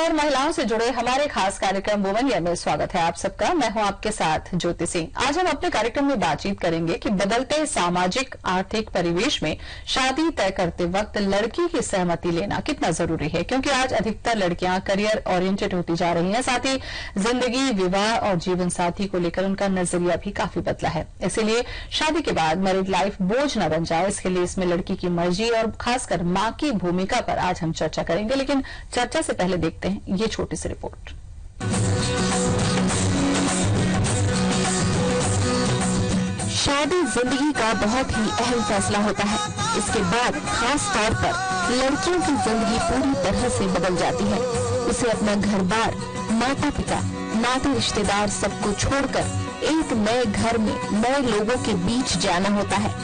और महिलाओं से जुड़े हमारे खास कार्यक्रम वुमेन ईयर में स्वागत है आप सबका। मैं हूं आपके साथ ज्योति सिंह। आज हम अपने कार्यक्रम में बातचीत करेंगे कि बदलते सामाजिक आर्थिक परिवेश में शादी तय करते वक्त लड़की की सहमति लेना कितना जरूरी है, क्योंकि आज अधिकतर लड़कियां करियर ओरिएंटेड होती जा रही हैं। साथ ही जिंदगी, विवाह और जीवन साथी को लेकर उनका नजरिया भी काफी बदला है। इसीलिए शादी के बाद मैरिड लाइफ बोझ न बन जाए, इसके लिए इसमें लड़की की मर्जी और खासकर मां की भूमिका पर आज हम चर्चा करेंगे। लेकिन चर्चा से पहले देखते हैं ये छोटी सी रिपोर्ट। शादी जिंदगी का बहुत ही अहम फैसला होता है। इसके बाद खास तौर पर लड़कियों की जिंदगी पूरी तरह से बदल जाती है। उसे अपना घर-बार, माता-पिता, नाते रिश्तेदार सबको छोड़कर एक नए घर में नए लोगों के बीच जाना होता है।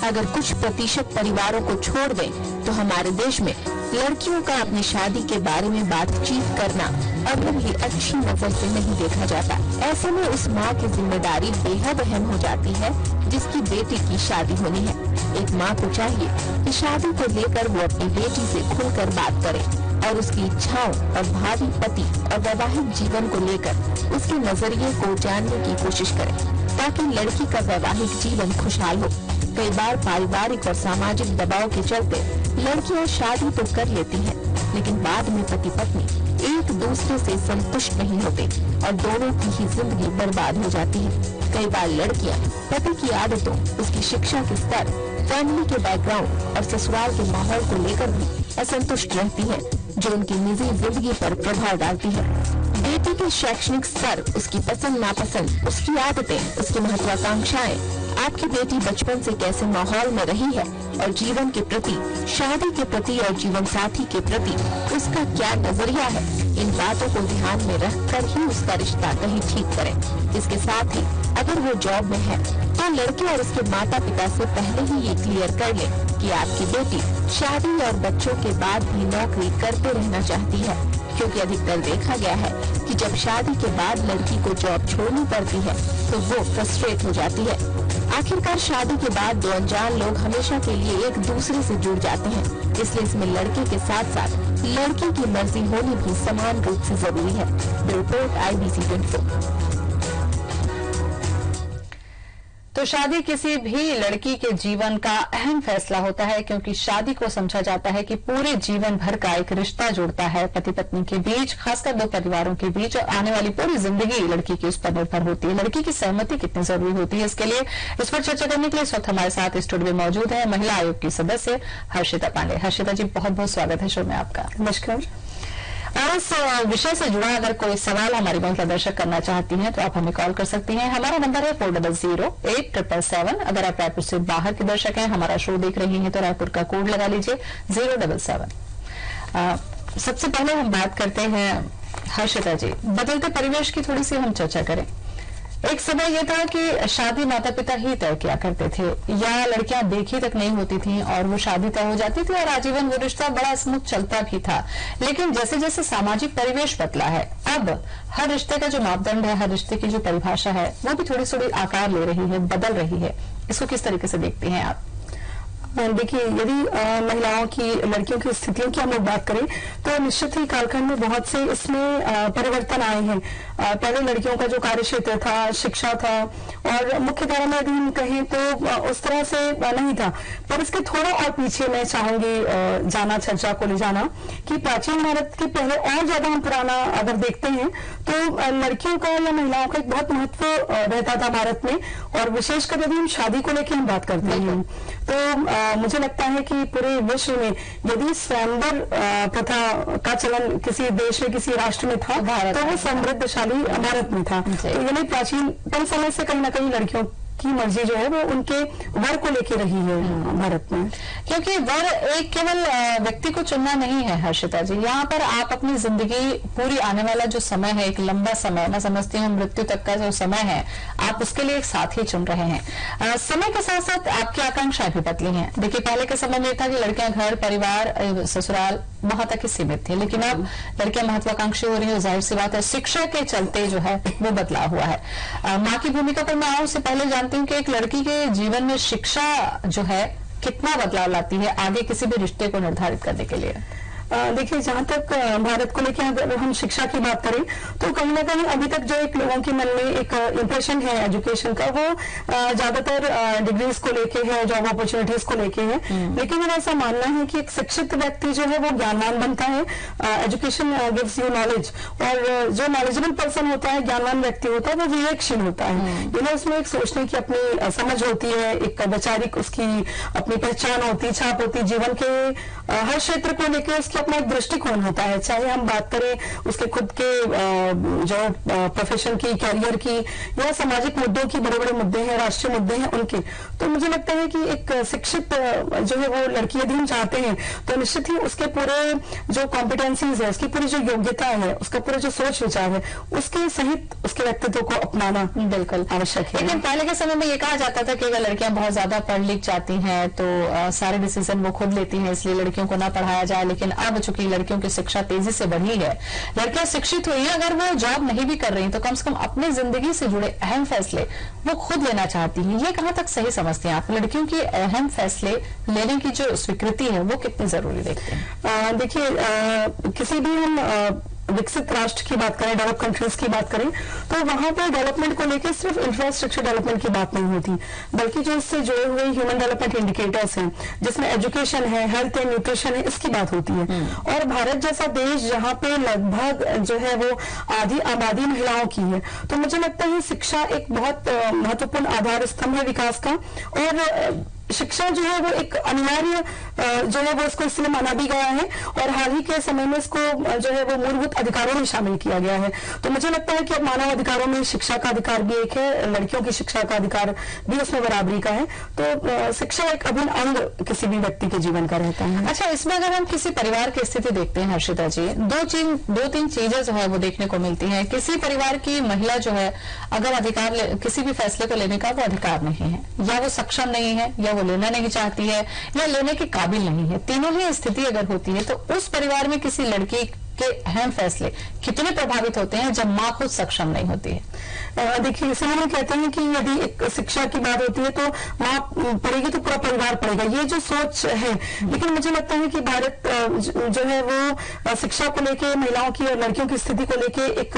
अगर कुछ प्रतिशत परिवारों को छोड़ दें तो हमारे देश में लड़कियों का अपनी शादी के बारे में बातचीत करना अगर भी अच्छी नजर से नहीं देखा जाता। ऐसे में उस माँ की जिम्मेदारी बेहद अहम हो जाती है जिसकी बेटी की शादी होनी है। एक माँ को चाहिए कि शादी को लेकर वो अपनी बेटी से खुलकर बात करे और उसकी इच्छाओं और भावी पति और वैवाहिक जीवन को लेकर उसके नजरिए को जानने की कोशिश करे, ताकि लड़की का वैवाहिक जीवन खुशहाल हो। कई बार पारिवारिक और सामाजिक दबाव के चलते लड़कियां शादी तो कर लेती हैं, लेकिन बाद में पति पत्नी एक दूसरे से संतुष्ट नहीं होते और दोनों की ही जिंदगी बर्बाद हो जाती है। कई बार लड़कियां पति की आदतों, उसकी शिक्षा के स्तर, फैमिली के बैकग्राउंड और ससुराल के माहौल को लेकर भी असंतुष्ट रहती है, जो उनकी निजी जिंदगी पर प्रभाव डालती है। बेटी के शैक्षणिक स्तर, उसकी पसंद नापसंद, उसकी आदतें, उसकी महत्वाकांक्षाएं, आपकी बेटी बचपन से कैसे माहौल में रही है और जीवन के प्रति, शादी के प्रति और जीवन साथी के प्रति उसका क्या नजरिया है, इन बातों को ध्यान में रखकर ही उसका रिश्ता कहीं ठीक करें। इसके साथ ही अगर वो जॉब में है तो लड़के और उसके माता पिता से पहले ही ये क्लियर कर ले कि आपकी बेटी शादी और बच्चों के बाद भी नौकरी करते रहना चाहती है, क्योंकि अधिकतर देखा गया है कि जब शादी के बाद लड़की को जॉब छोड़नी पड़ती है तो वो फ्रस्ट्रेट हो जाती है। आखिरकार शादी के बाद दो अनजान लोग हमेशा के लिए एक दूसरे से जुड़ जाते हैं, इसलिए इसमें लड़के के साथ साथ लड़की की मर्जी होनी भी समान रूप से जरूरी है। Report IBC 24। तो शादी किसी भी लड़की के जीवन का अहम फैसला होता है, क्योंकि शादी को समझा जाता है कि पूरे जीवन भर का एक रिश्ता जुड़ता है पति पत्नी के बीच, खासकर दो परिवारों के बीच, और आने वाली पूरी जिंदगी लड़की की उस पर निर्भर होती है। लड़की की सहमति कितनी जरूरी होती है, इसके लिए इस पर चर्चा करने के लिए इस वक्त हमारे साथ स्टूडियो में मौजूद है महिला आयोग की सदस्य हर्षिता पांडे। हर्षिता जी, बहुत बहुत स्वागत है शो में आपका। नमस्कार। और इस विषय से जुड़ा अगर कोई सवाल हमारी महिला दर्शक करना चाहती हैं तो आप हमें कॉल कर सकती हैं। हमारा नंबर है 40087777। अगर आप रायपुर से बाहर के दर्शक हैं, हमारा शो देख रही हैं, तो रायपुर का कोड लगा लीजिए 077। सबसे पहले हम बात करते हैं हर्षिता जी, बदलते परिवेश की थोड़ी सी हम चर्चा करें। एक समय यह था कि शादी माता पिता ही तय किया करते थे, या लड़कियां देखी तक नहीं होती थीं और वो शादी तय हो जाती थी और आजीवन वो रिश्ता बड़ा स्मूथ चलता भी था। लेकिन जैसे जैसे सामाजिक परिवेश बदला है, अब हर रिश्ते का जो मापदंड है, हर रिश्ते की जो परिभाषा है, वो भी थोड़ी थोड़ी आकार ले रही है, बदल रही है। इसको किस तरीके से देखती हैं आप? देखिए, यदि महिलाओं की, लड़कियों की स्थितियों की हम लोग बात करें तो निश्चित ही कालखंड में बहुत से इसमें परिवर्तन आए हैं। पहले लड़कियों का जो कार्य क्षेत्र था, शिक्षा था, और मुख्य धारा में यदि हम कहें तो उस तरह से नहीं था। पर इसके थोड़ा और पीछे मैं चाहूंगी जाना, चर्चा को ले जाना, कि प्राचीन भारत के पहले और ज्यादा हम पुराना अगर देखते हैं तो लड़कियों का या महिलाओं का एक बहुत महत्व रहता था भारत में, और विशेषकर यदि हम शादी को लेकर हम बात करते हैं तो मुझे लगता है कि पूरे विश्व में यदि स्वयंवर प्रथा का चलन किसी देश में, किसी राष्ट्र में था तो वो समृद्धशाली भारत में था। तो यानी प्राचीन समय से कहीं ना कहीं लड़कियों की मर्जी जो है वो उनके वर को लेके रही है भारत में, क्योंकि वर एक केवल व्यक्ति को चुनना नहीं है हर्षिता जी। यहाँ पर आप अपनी जिंदगी, पूरी आने वाला जो समय है, एक लंबा समय, मैं समझती हूँ मृत्यु तक का जो समय है, आप उसके लिए एक साथी चुन रहे हैं। समय के साथ साथ आपकी आकांक्षाएं भी बदली हैं। देखिए, पहले के समय में था कि लड़कियां घर, परिवार, ससुराल वहां तक ही सीमित थी, लेकिन अब लड़कियां महत्वाकांक्षी हो रही है। जाहिर सी बात है, शिक्षा के चलते जो है वो बदलाव हुआ है। माँ की भूमिका पर मैं आऊं उससे पहले जानती हूँ कि एक लड़की के जीवन में शिक्षा जो है कितना बदलाव लाती है आगे किसी भी रिश्ते को निर्धारित करने के लिए। देखिए, जहां तक भारत को लेकर अगर हम शिक्षा की बात करें तो कहीं ना कहीं अभी तक जो एक लोगों के मन में एक इम्प्रेशन है एजुकेशन का, वो ज्यादातर डिग्रीज को लेके है, जॉब अपॉर्चुनिटीज को लेके है। लेकिन मेरा ऐसा मानना है कि एक शिक्षित व्यक्ति जो है वो ज्ञानवान बनता है। एजुकेशन गिव्स यू नॉलेज, और जो नॉलेजेबल पर्सन होता है, ज्ञानवान व्यक्ति होता है, वो विवेकशील होता है। उसमें एक सोचने की अपनी समझ होती है, एक वैचारिक उसकी अपनी पहचान होती, छाप होती, जीवन के हर क्षेत्र को लेकर उसकी अपना एक दृष्टिकोण होता है। चाहे हम बात करें उसके खुद के जो प्रोफेशन की, कैरियर की, या सामाजिक मुद्दों की, बड़े बड़े मुद्दे हैं, राष्ट्रीय मुद्दे हैं उनके। तो मुझे लगता है कि एक शिक्षित जो है वो लड़की यदि हम चाहते हैं तो निश्चित ही उसके पूरे जो कॉम्पिटेंसीज है, उसकी पूरी जो योग्यता है, उसका पूरा जो सोच विचार है, उसके सहित उसके व्यक्तित्व को अपनाना बिल्कुल आवश्यक है। लेकिन पहले के समय में ये कहा जाता था कि अगर लड़कियां बहुत ज्यादा पढ़ लिख जाती हैं तो सारे डिसीजन वो खुद लेती हैं, इसलिए लड़कियों को ना पढ़ाया जाए। लेकिन अब चूंकि लड़कियों की शिक्षा तेजी से बढ़ी है, लड़कियां शिक्षित हुई हैं, अगर वो जॉब नहीं भी कर रही तो कम से कम अपनी जिंदगी से जुड़े अहम फैसले वो खुद लेना चाहती हैं। ये कहां तक सही समझते हैं आप? लड़कियों की अहम फैसले लेने की जो स्वीकृति है वो कितनी जरूरी देखते हैं? देखिए, किसी भी हम विकसित राष्ट्र की बात करें, डेवलप कंट्रीज की बात करें, तो वहां पर डेवलपमेंट को लेकर सिर्फ इंफ्रास्ट्रक्चर डेवलपमेंट की बात नहीं होती, बल्कि जो इससे जुड़े हुए ह्यूमन डेवलपमेंट इंडिकेटर्स हैं, जिसमें एजुकेशन है, हेल्थ है, न्यूट्रिशन है, इसकी बात होती है। और भारत जैसा देश जहां पे लगभग जो है वो आधी आबादी महिलाओं की है, तो मुझे लगता है शिक्षा एक बहुत महत्वपूर्ण आधार स्तंभ है विकास का। और शिक्षा जो है वो एक अनिवार्य जो है वो इसको इसलिए माना भी गया है, और हाल ही के समय में इसको जो है वो मूलभूत अधिकारों में शामिल किया गया है। तो मुझे लगता है कि अब मानव अधिकारों में शिक्षा का अधिकार भी एक है, लड़कियों की शिक्षा का अधिकार भी उसमें बराबरी का है। तो शिक्षा एक अभिन्न अंग किसी भी व्यक्ति के जीवन का रहता है। अच्छा, इसमें अगर हम किसी परिवार की स्थिति देखते हैं हर्षिता जी, दो तीन चीजें जो है वो देखने को मिलती है। किसी परिवार की महिला जो है अगर अधिकार किसी भी फैसले को लेने का वो अधिकार नहीं है, या वो सक्षम नहीं है, या वो लेना नहीं चाहती है, या लेने के काबिल नहीं है, तीनों ही स्थिति अगर होती है, तो उस परिवार में किसी लड़की के अहम फैसले कितने प्रभावित होते हैं जब माँ खुद सक्षम नहीं होती है? देखिए, इसलिए हम कहते हैं कि यदि एक शिक्षा की बात होती है तो माँ पढ़ेगी तो पूरा परिवार पढ़ेगा, ये जो सोच है। लेकिन मुझे लगता है कि भारत जो है वो शिक्षा को लेके, महिलाओं की और लड़कियों की स्थिति को लेके एक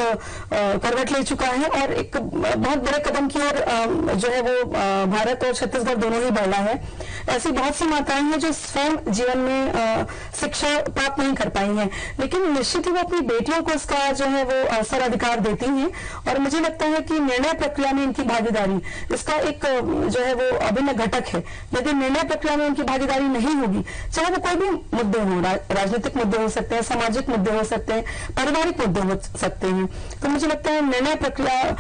करवट ले चुका है, और एक बहुत बड़े कदम की ओर जो है वो भारत और छत्तीसगढ़ दोनों ही बढ़ रहा है। ऐसी बहुत सी माताएं हैं जो स्वयं जीवन में शिक्षा प्राप्त नहीं कर पाई हैं, लेकिन निश्चित ही वो अपनी बेटियों को इसका जो है वो अवसर अधिकार देती हैं। और मुझे लगता है कि निर्णय प्रक्रिया में इनकी भागीदारी इसका एक जो है वो अभिन्न घटक है। यदि निर्णय प्रक्रिया में इनकी भागीदारी नहीं होगी, चाहे वो कोई भी मुद्दे हो, राजनीतिक मुद्दे हो सकते हैं, सामाजिक मुद्दे हो सकते हैं, पारिवारिक मुद्दे हो सकते हैं, तो मुझे लगता है निर्णय प्रक्रिया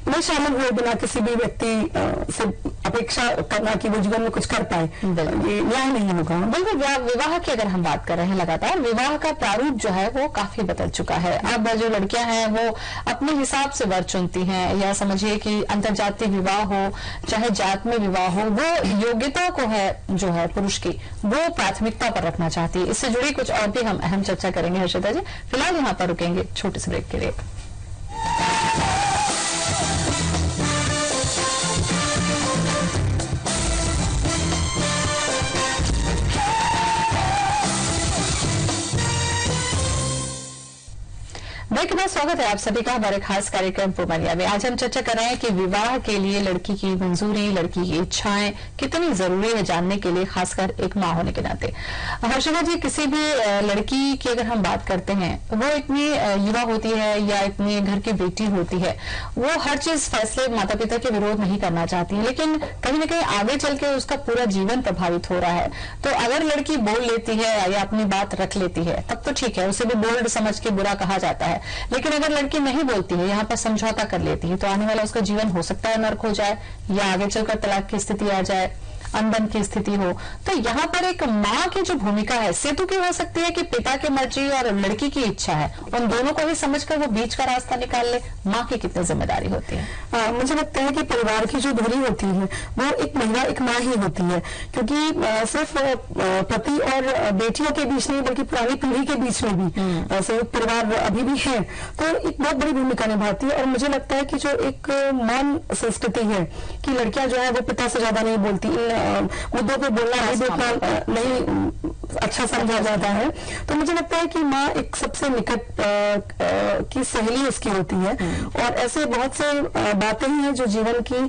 में शामिल हुए बिना किसी भी व्यक्ति से अपेक्षा करना कि वो जीवन में कुछ कर पाए, ये न्याय नहीं होगा। बिल्कुल। विवाह की अगर हम बात कर रहे हैं, लगातार विवाह का प्रारूप जो है वो काफी बदल चुका है। अब जो लड़कियां हैं वो अपने हिसाब से वर चुनती हैं, या समझिए कि अंतरजातीय विवाह हो चाहे जात में विवाह हो, वो योग्यता को है जो है पुरुष की वो प्राथमिकता पर रखना चाहती है। इससे जुड़ी कुछ और भी हम अहम चर्चा करेंगे हर्षिता जी। फिलहाल यहाँ पर रुकेंगे छोटे से ब्रेक के लिए। ब्रेक के बाद स्वागत है आप सभी का हमारे खास कार्यक्रम पूर्वानिया में। आज हम चर्चा कर रहे हैं कि विवाह के लिए लड़की की मंजूरी, लड़की की इच्छाएं कितनी जरूरी है जानने के लिए, खासकर एक माँ होने के नाते। हर्षिता जी, किसी भी लड़की की अगर हम बात करते हैं, वो इतनी युवा होती है या इतनी घर की बेटी होती है, वो हर चीज फैसले माता पिता के विरोध नहीं करना चाहती है, लेकिन कहीं ना कहीं आगे चल के उसका पूरा जीवन प्रभावित हो रहा है। तो अगर लड़की बोल लेती है या अपनी बात रख लेती है तब तो ठीक है, उसे भी बोल्ड समझ के बुरा कहा जाता है। लेकिन अगर लड़की नहीं बोलती है, यहाँ पर समझौता कर लेती है, तो आने वाला उसका जीवन हो सकता है नर्क हो जाए, या आगे चलकर तलाक की स्थिति आ जाए, अनबन की स्थिति हो। तो यहाँ पर एक माँ की जो भूमिका है सेतु की हो सकती है कि पिता की मर्जी और लड़की की इच्छा है, उन दोनों को ही समझकर वो बीच का रास्ता निकाल ले। माँ की कितनी जिम्मेदारी होती है? मुझे लगता है कि परिवार की जो धुरी होती है वो एक महिला, एक माँ ही होती है, क्योंकि सिर्फ पति और बेटियों के बीच नहीं बल्कि पुरानी पीढ़ी के बीच में भी संयुक्त परिवार अभी भी है, तो एक बहुत बड़ी भूमिका निभाती है। और मुझे लगता है कि जो एक मौन संस्कृति है कि लड़कियां जो है वो पिता से ज्यादा नहीं बोलती, मुद्दों पे बोलना नहीं देखना नहीं अच्छा समझा जाता है। तो मुझे लगता है कि माँ एक सबसे निकट की सहेली उसकी होती है, और ऐसे बहुत से बातें ही हैं जो जीवन की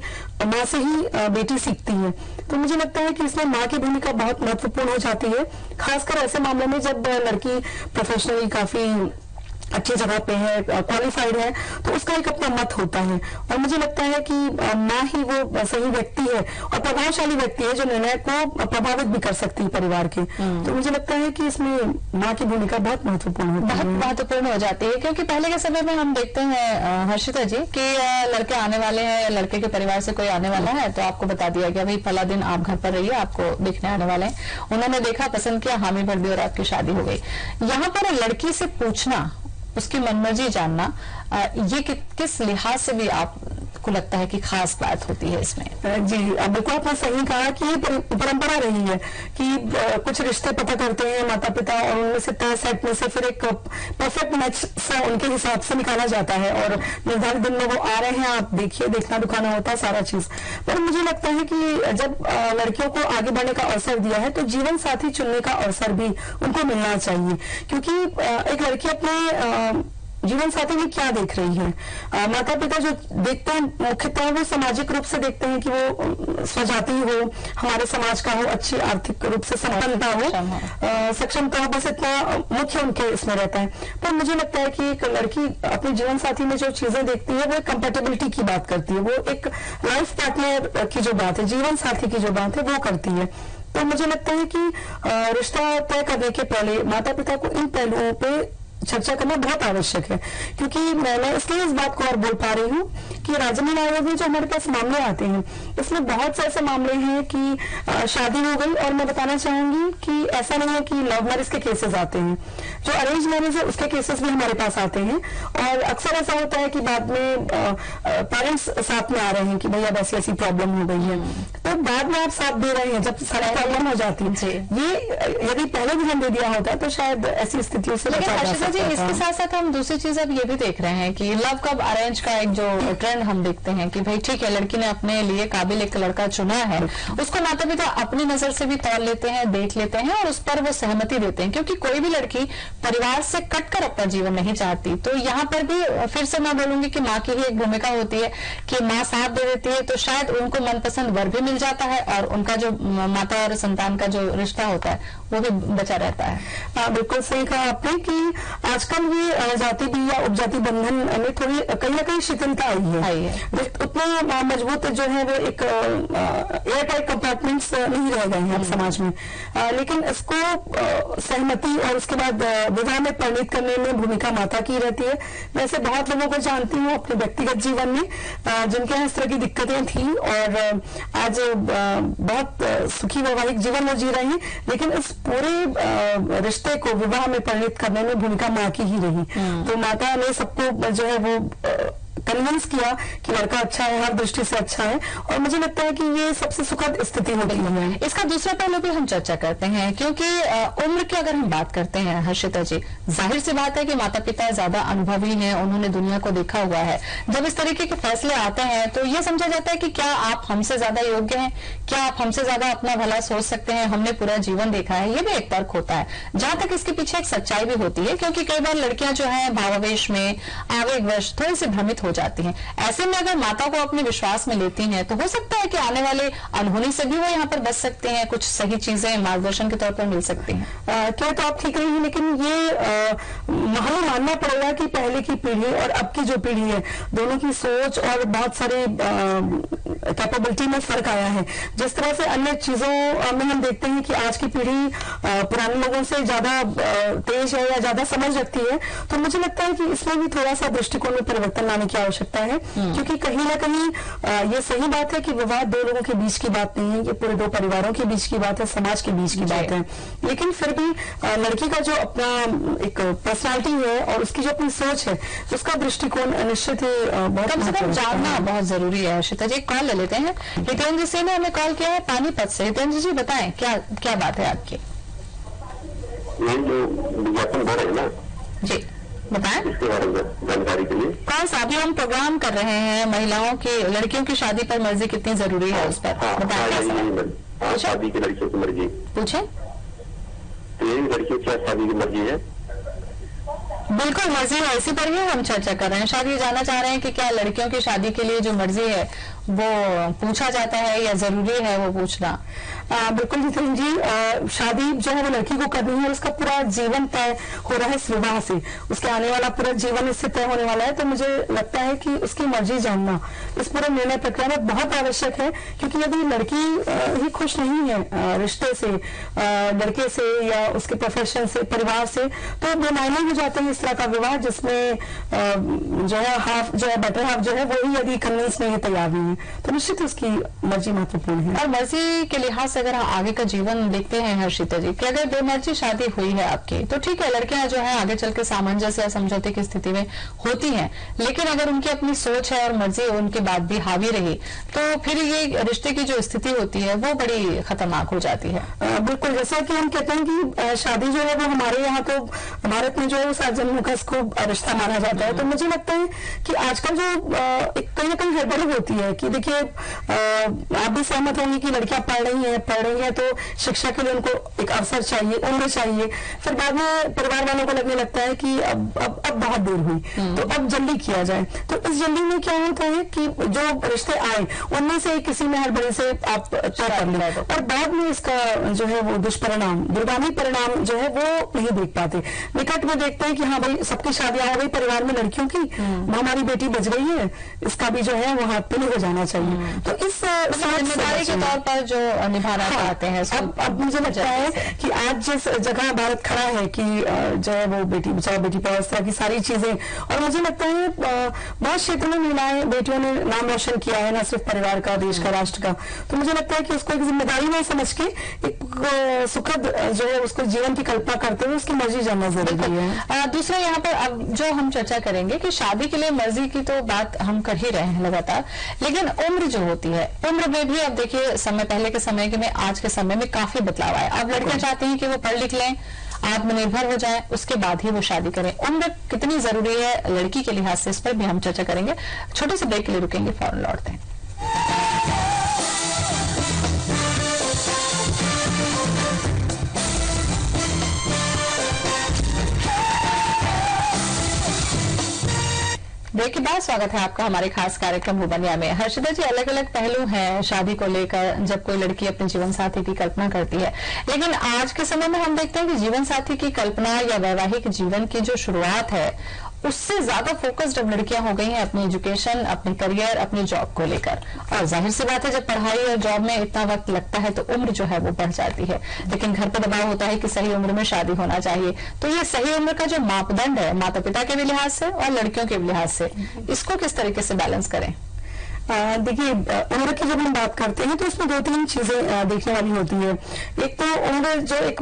माँ से ही बेटी सीखती है। तो मुझे लगता है कि इसमें माँ की भूमिका बहुत महत्वपूर्ण हो जाती है, खासकर ऐसे मामलों में जब लड़की प्रोफेशनली काफी अच्छी जगह पे है, क्वालिफाइड है, तो उसका एक अपना मत होता है। और मुझे लगता है कि माँ ही वो सही व्यक्ति है और प्रभावशाली व्यक्ति है जो निर्णय को प्रभावित भी कर सकती है परिवार के। तो मुझे लगता है कि इसमें माँ की भूमिका बहुत महत्वपूर्ण होती है, बहुत महत्वपूर्ण हो जाती है। क्योंकि पहले के समय में हम देखते हैं हर्षिता जी कि लड़के आने वाले हैं, लड़के के परिवार से कोई आने वाला है तो आपको बता दिया गया भाई फला दिन आप घर पर रहिए, आपको देखने आने वाले हैं। उन्होंने देखा, पसंद किया, हामी भर दी और आपकी शादी हो गई। यहाँ पर लड़की से पूछना, उसकी मनमर्जी जानना, ये किस लिहाज से भी आपको लगता है कि खास बात होती है इसमें? जी बिल्कुल आपने सही कहा कि ये परंपरा रही है कि कुछ रिश्ते पता करते हैं माता पिता और उनमें से तय सेट में से फिर एक परफेक्ट मैच सा उनके हिसाब से निकाला जाता है और निर्धारित दिन में वो आ रहे हैं, आप देखिए, देखना दुखाना होता है सारा चीज। पर मुझे लगता है कि जब लड़कियों को आगे बढ़ने का अवसर दिया है तो जीवन साथी चुनने का अवसर भी उनको मिलना चाहिए, क्योंकि एक लड़की अपने जीवन साथी में क्या देख रही है। माता पिता जो देखते हैं मुख्यतः वो सामाजिक रूप से देखते हैं कि वो स्वजाति हो, हमारे समाज का हो, अच्छी आर्थिक रूप से संपन्नता हो, सक्षमता हो, बस इतना मुख्य उनके इसमें रहता है। पर मुझे लगता है कि एक लड़की अपने जीवन साथी में जो चीजें देखती है वो कंपेटेबिलिटी की बात करती है, वो एक लाइफ पार्टनर की जो बात है, जीवन साथी की जो बात है वो करती है। तो मुझे लगता है कि रिश्ता तय करने के पहले माता पिता को इन पहलुओं पे चर्चा करना बहुत आवश्यक है, क्योंकि मैं इसलिए इस बात को और बोल पा रही हूँ कि राजनीति आयोग में जो हमारे पास मामले आते हैं इसमें बहुत से ऐसे मामले हैं कि शादी हो गई और मैं बताना चाहूंगी कि ऐसा नहीं है कि लव मैरिज के केसेस आते हैं, जो अरेंज मैरिज है उसके केसेस भी हमारे पास आते हैं। और अक्सर ऐसा होता है कि बाद में पेरेंट्स साथ में आ रहे हैं कि भैया वैसी ऐसी प्रॉब्लम हो गई है, तो बाद में आप साथ दे रहे हैं जब सारी प्रॉब्लम हो जाती है। ये यदि पहले ध्यान दे दिया होता तो शायद ऐसी स्थितियों से बचा जा सकता। जी, इसके साथ साथ हम दूसरी चीज अब ये भी देख रहे हैं कि लव कब अरेंज का एक जो ट्रेंड हम देखते हैं कि भाई ठीक है, लड़की ने अपने लिए काबिल एक लड़का चुना है, उसको माता पिता अपनी नजर से भी तौल लेते हैं, देख लेते हैं और उस पर वो सहमति देते हैं, क्योंकि कोई भी लड़की परिवार से कटकर अपना जीवन नहीं चाहती। तो यहाँ पर भी फिर से मैं बोलूंगी कि माँ की ही एक भूमिका होती है कि माँ साथ दे देती है तो शायद उनको मनपसंद वर भी मिल जाता है और उनका जो माता और संतान का जो रिश्ता होता है वो भी बचा रहता है। बिल्कुल सही कहा आपने कि आजकल ये जाति भी या उपजाति बंधन में थोड़ी कहीं ना कहीं शिथिलता आई है। उतना मजबूत जो है वो एक एयर टाइट कंपार्टमेंट्स नहीं रह गए हैं समाज में, लेकिन इसको सहमति और उसके बाद विवाह में परिणित करने में भूमिका माता की रहती है। वैसे बहुत लोगों को जानती हूँ अपने व्यक्तिगत जीवन में जिनके यहाँ इस तरह की दिक्कतें थी और आज बहुत सुखी वैवाहिक जीवन वो जी रहे हैं, लेकिन इस पूरे रिश्ते को विवाह में परिणित करने में भूमिका माँ की ही रही। तो माता ने सबको जो है वो कन्विंस किया कि लड़का अच्छा है, हर दृष्टि से अच्छा है, और मुझे लगता है कि ये सबसे सुखद स्थिति होती है। इसका दूसरा पहलू भी हम चर्चा करते हैं, क्योंकि उम्र की अगर हम बात करते हैं हर्षिता जी, जाहिर सी बात है कि माता पिता ज्यादा अनुभवी हैं, उन्होंने दुनिया को देखा हुआ है। जब इस तरीके के फैसले आते हैं तो ये समझा जाता है कि क्या आप हमसे ज्यादा योग्य हैं, क्या आप हमसे ज्यादा अपना भला सोच सकते हैं, हमने पूरा जीवन देखा है। ये भी एक तर्क होता है, जहां तक इसके पीछे एक सच्चाई भी होती है, क्योंकि कई बार लड़कियां जो है भावावेश में आवेगवश थोड़ी सी भ्रमित हो जाती हैं। ऐसे में अगर माता को अपने विश्वास में लेती हैं तो हो सकता है कि आने वाले अनहोनी से भी वो यहाँ पर बच सकते हैं, कुछ सही चीजें मार्गदर्शन के तौर पर मिल सकती हैं। क्या तो आप ठीक रही हैं, लेकिन ये हमें मानना पड़ेगा कि पहले की पीढ़ी और अब की जो पीढ़ी है दोनों की सोच और बहुत सारे कैपेबिलिटी में फर्क आया है। जिस तरह से अन्य चीजों में हम देखते हैं कि आज की पीढ़ी पुराने लोगों से ज्यादा तेज है या ज्यादा समझ रखती है, तो मुझे लगता है कि इसमें भी थोड़ा सा दृष्टिकोण में परिवर्तन लाने की आवश्यकता है। क्योंकि कहीं ना कहीं ये सही बात है कि विवाह दो लोगों के बीच की बात नहीं है, ये पूरे दो परिवारों के बीच की बात है, समाज के बीच की बात है। लेकिन फिर भी लड़की का जो अपना एक पर्सनालिटी है और उसकी जो अपनी सोच है, उसका दृष्टिकोण निश्चित ही बहुत कम से कम जानना बहुत जरूरी है। हर्षिता जी, कॉल ले लेते हैं। हितेंद्र सिंह ने हमें कॉल किया है पानीपत से। हितेंद्र जी बताएं क्या क्या बात है आपकी? जी बताएं इसके बारे में जानकारी के लिए। कौन सा अभी हम प्रोग्राम कर रहे हैं महिलाओं की, लड़कियों की शादी पर मर्जी कितनी जरूरी है उस पर बताएं। शादी की लड़कियों की मर्जी। पूछे। तो यही लड़कियों की शादी की मर्जी है? बिल्कुल मर्जी है, इसी पर ही हम चर्चा कर रहे हैं। शायद ये जानना चाह रहे हैं कि क्या लड़कियों की शादी के लिए जो मर्जी है वो पूछा जाता है या जरूरी है वो पूछना? बिल्कुल जितेंद्र जी, शादी जो है वो लड़की को करनी है और उसका पूरा जीवन तय हो रहा है इस विवाह से, उसके आने वाला पूरा जीवन इससे तय होने वाला है। तो मुझे लगता है कि उसकी मर्जी जानना इस पूरे निर्णय प्रक्रिया में बहुत आवश्यक है, क्योंकि यदि लड़की ही खुश नहीं है रिश्ते से, लड़के से या उसके प्रोफेशन से, परिवार से, तो बेमायने हो जाते हैं इस तरह का विवाह जिसमें जो है हाफ जो है बेटर हाफ जो है वो ही यदि कन्विंस नहीं तैयार नहीं है, तो निश्चित उसकी मर्जी महत्वपूर्ण है। और मर्जी के लिहाज से अगर आगे का जीवन देखते हैं हर्षिता जी, कि अगर बेमर्जी शादी हुई है आपकी तो ठीक है, लड़कियां जो है आगे चल के सामंजस्य या समझौते की स्थिति में होती हैं, लेकिन अगर उनकी अपनी सोच है और मर्जी उनके बाद भी हावी रही तो फिर ये रिश्ते की जो स्थिति होती है वो बड़ी खतरनाक हो जाती है। बिल्कुल, जैसा कि हम कहते हैं कि शादी जो है वो हमारे यहाँ तो भारत में जो है वो 7 जन्मों का इसको रिश्ता माना जाता है। तो मुझे लगता है कि आजकल जो कहीं ना कहीं हड़बड़ी होती है कि देखिए आप भी सहमत होंगे कि लड़कियां पढ़ रही हैं तो शिक्षा के लिए उनको एक अवसर चाहिए, उम्र चाहिए, फिर बाद में परिवार वालों को लगने लगता है कि अब बहुत देर हुई तो अब जल्दी किया जाए। तो इस जल्दी में क्या होता है कि जो रिश्ते आए उनमें से किसी में हड़बड़ी से आप तय कर लें और बाद में इसका जो है वो दुष्परिणाम, दूरगामी परिणाम जो है वो नहीं देख पाते। निकट में देखते हैं कि हाँ भाई सबकी शादियां हो गई परिवार में लड़कियों की, हमारी बेटी बच गई है, इसका भी जो है वो हाथ पे नहीं हो जाना चाहिए। तो इस जिम्मेदारी के तौर पर जो निभाना चाहते हैं। अब मुझे लगता है कि आज जिस जगह भारत खड़ा है कि जो है वो बेटी बचाओ बेटी पढ़ाओ इस तरह की सारी चीजें, और मुझे लगता है बहुत क्षेत्र में महिलाएं बेटियों ने नाम रोशन किया है, न सिर्फ परिवार का, देश का, राष्ट्र का। तो मुझे लगता है कि उसको एक जिम्मेदारी नहीं समझ के एक सुखद जो है उसको जीवन की कल्पना करते हुए उसकी मर्जी जानना जरूरी है। दूसरा यहाँ पर अब जो हम चर्चा करेंगे कि शादी के लिए मर्जी की तो बात हम कर ही रहे हैं लगातार, लेकिन उम्र जो होती है, उम्र में भी अब देखिए समय पहले के समय में आज के समय में काफी बदलाव आया। अब लड़कियां चाहती हैं कि वो पढ़ लिख लें, आत्मनिर्भर हो जाए, उसके बाद ही वो शादी करें। उम्र कितनी जरूरी है लड़की के लिहाज से, इस पर भी हम चर्चा करेंगे। छोटे से ब्रेक के लिए रुकेंगे, फौरन लौटते हैं। ब्रेक के बाद स्वागत है आपका हमारे खास कार्यक्रम भूबनिया में। हर्षिता जी, अलग अलग पहलू हैं शादी को लेकर जब कोई लड़की अपने जीवन साथी की कल्पना करती है, लेकिन आज के समय में हम देखते हैं कि जीवन साथी की कल्पना या वैवाहिक जीवन की जो शुरुआत है उससे ज्यादा फोकस्ड अब लड़कियां हो गई हैं अपनी एजुकेशन, अपने करियर, अपनी जॉब को लेकर। और जाहिर सी बात है जब पढ़ाई और जॉब में इतना वक्त लगता है तो उम्र जो है वो बढ़ जाती है, लेकिन घर पर दबाव होता है कि सही उम्र में शादी होना चाहिए। तो ये सही उम्र का जो मापदंड है माता पिता के भी लिहाज से और लड़कियों के भी लिहाज से, इसको किस तरीके से बैलेंस करें? देखिए उम्र की जब हम बात करते हैं तो उसमें 2-3 चीजें देखने वाली होती है। एक तो उम्र जो एक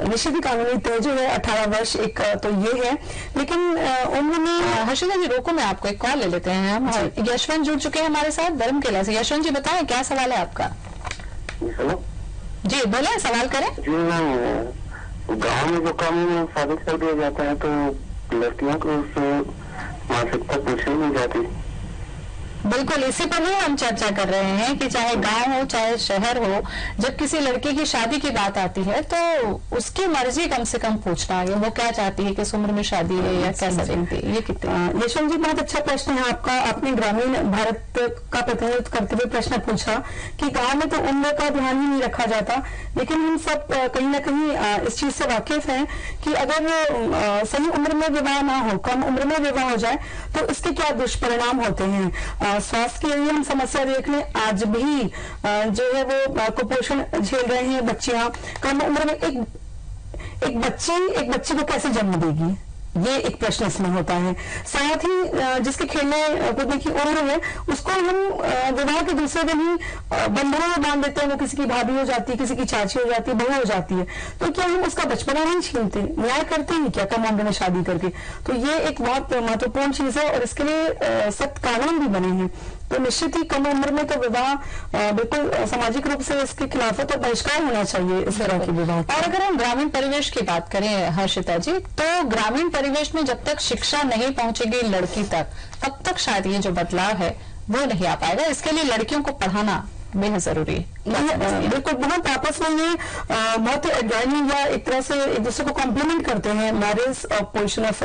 निश्चित कानूनी तय जो है 18 वर्ष, एक तो ये है, लेकिन उम्र में हर्षिता जी रोको, मैं आपको एक कॉल ले लेते हैं हम। यशवंत जुड़ चुके हैं हमारे साथ धर्मकेला से। यशवंत जी बताएं क्या सवाल है आपका? जी बोले, सवाल करें। गाँव में जो कानून साबित कर दिया जाता है तो लड़कियों को उससे मानसिकता पूछी नहीं जाती। बिल्कुल, इसी पर ही हम चर्चा कर रहे हैं कि चाहे गांव हो चाहे शहर हो, जब किसी लड़की की शादी की बात आती है तो उसकी मर्जी कम से कम पूछना है, वो क्या चाहती है, किस उम्र में शादी है या कैसा देखती है। ये कितने यशवंत जी बहुत अच्छा प्रश्न है आपका। आपने ग्रामीण भारत का प्रतिनिधित्व करते हुए प्रश्न पूछा कि गाँव में तो उम्र का ध्यान ही नहीं रखा जाता, लेकिन हम सब कहीं ना कहीं इस चीज से वाकिफ हैं कि अगर सही उम्र में विवाह ना हो, कम उम्र में विवाह हो जाए तो इसके क्या दुष्परिणाम होते हैं। स्वास्थ्य की यदि हम समस्या देख लें, आज भी जो है वो कुपोषण झेल रहे हैं बच्चियां। कम उम्र में एक बच्ची को कैसे जन्म देगी, ये एक प्रश्न इसमें होता है। साथ ही जिसके खेलने कूदने की उम्र है उसको हम विवाह के दूसरे दिन ही बंधनों में बांध देते हैं। वो किसी की भाभी हो जाती है, किसी की चाची हो जाती है, बहू हो जाती है, तो क्या हम उसका बचपना नहीं छीनते, न्याय करते हैं क्या कम उम्र में शादी करके? तो ये एक बहुत महत्वपूर्ण चीज है और इसके लिए सख्त कानून भी बने हैं। तो निश्चित ही कम उम्र में तो विवाह बिल्कुल सामाजिक रूप से इसके खिलाफ तो बहिष्कार होना चाहिए इस तरह के विवाह। और अगर हम ग्रामीण परिवेश की बात करें हर्षिता जी, तो ग्रामीण परिवेश में जब तक शिक्षा नहीं पहुंचेगी लड़की तक, तब तक शायद ये जो बदलाव है वो नहीं आ पाएगा। इसके लिए लड़कियों को पढ़ाना बेहद जरूरी है। बिल्कुल, बहुत आपस में ये बहुत एडवाइनिंग या एक तरह से एक दूसरे को कॉम्प्लीमेंट करते हैं। Marriage position of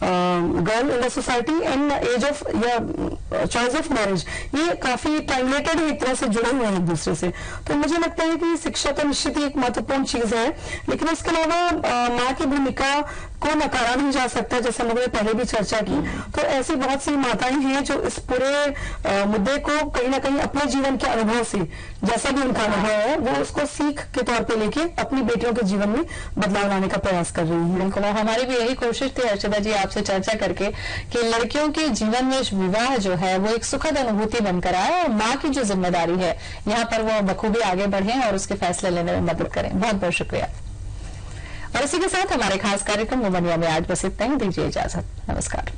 girl in the society and age of या चॉइस ऑफ मैरिज, ये काफी टाइमलेटेड है, एक तरह से जुड़े हुए हैं एक दूसरे से। तो मुझे लगता है कि शिक्षा तो निश्चित ही एक महत्वपूर्ण चीज है, लेकिन इसके अलावा माँ की भूमिका को नकारा नहीं जा सकता, जैसे हम लोगों ने पहले भी चर्चा की। तो ऐसी बहुत सी माताएं हैं जो इस पूरे मुद्दे को कहीं ना कहीं अपने जीवन के अनुभव से, जैसा भी उनका अनुभव है, वो उसको सीख के तौर पे लेके अपनी बेटियों के जीवन में बदलाव लाने का प्रयास कर रही हैं। बिल्कुल, हमारी भी यही कोशिश थी हर्षिता जी आपसे चर्चा करके कि लड़कियों के जीवन में विवाह जो है वो एक सुखद अनुभूति बनकर आए, और माँ की जो जिम्मेदारी है यहाँ पर वो बखूबी आगे बढ़े और उसके फैसले लेने में मदद करें। बहुत बहुत शुक्रिया। और इसी के साथ हमारे खास कार्यक्रम वुमन में आज बस इतना ही। दीजिए इजाजत। नमस्कार।